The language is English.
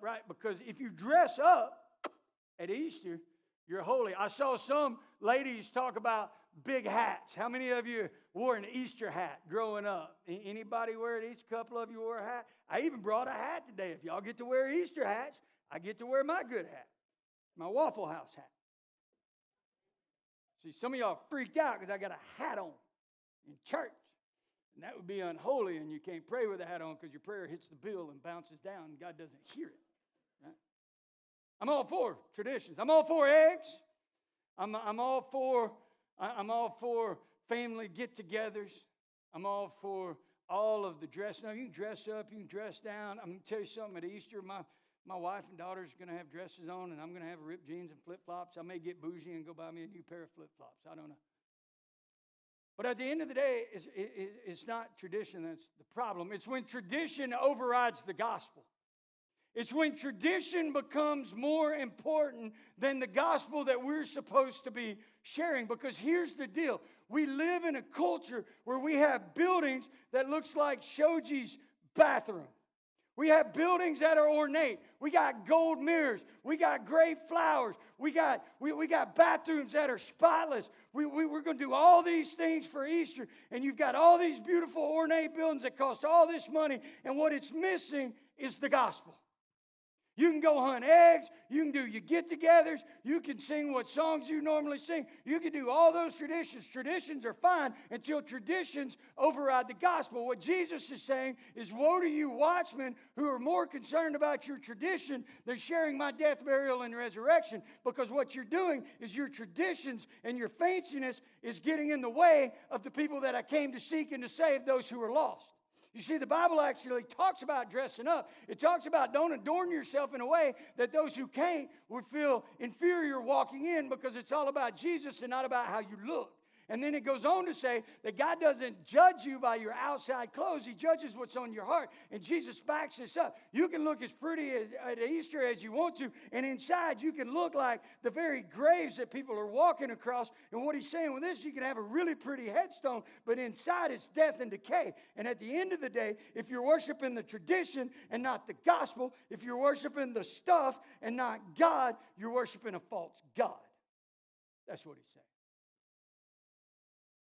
right? Because if you dress up at Easter, you're holy. I saw some ladies talk about big hats. How many of you wore an Easter hat growing up? Anybody wear it? Each couple of you wore a hat. I even brought a hat today. If y'all get to wear Easter hats, I get to wear my good hat, my Waffle House hat. See, some of y'all freaked out because I got a hat on in church. And that would be unholy, and you can't pray with a hat on because your prayer hits the bill and bounces down, and God doesn't hear it. Right? I'm all for traditions. I'm all for eggs. I'm all for family get-togethers. I'm all for all of the dress. Now, you can dress up, you can dress down. I'm going to tell you something. At Easter, my wife and daughter's going to have dresses on, and I'm going to have ripped jeans and flip-flops. I may get bougie and go buy me a new pair of flip-flops. I don't know. But at the end of the day, it's not tradition that's the problem. It's when tradition overrides the gospel. It's when tradition becomes more important than the gospel that we're supposed to be sharing. Because here's the deal. We live in a culture where we have buildings that looks like Shoji's bathroom. We have buildings that are ornate. We got gold mirrors. We got great flowers. We got bathrooms that are spotless. We're going to do all these things for Easter. And you've got all these beautiful ornate buildings that cost all this money. And what it's missing is the gospel. You can go hunt eggs. You can do your get-togethers. You can sing what songs you normally sing. You can do all those traditions. Traditions are fine until traditions override the gospel. What Jesus is saying is, woe to you watchmen who are more concerned about your tradition than sharing my death, burial, and resurrection. Because what you're doing is your traditions and your fanciness is getting in the way of the people that I came to seek and to save, those who are lost. You see, the Bible actually talks about dressing up. It talks about don't adorn yourself in a way that those who can't would feel inferior walking in, because it's all about Jesus and not about how you look. And then it goes on to say that God doesn't judge you by your outside clothes. He judges what's on your heart. And Jesus backs this up. You can look as pretty at Easter as you want to, and inside you can look like the very graves that people are walking across. And what he's saying with this, you can have a really pretty headstone, but inside it's death and decay. And at the end of the day, if you're worshiping the tradition and not the gospel, if you're worshiping the stuff and not God, you're worshiping a false God. That's what he's saying.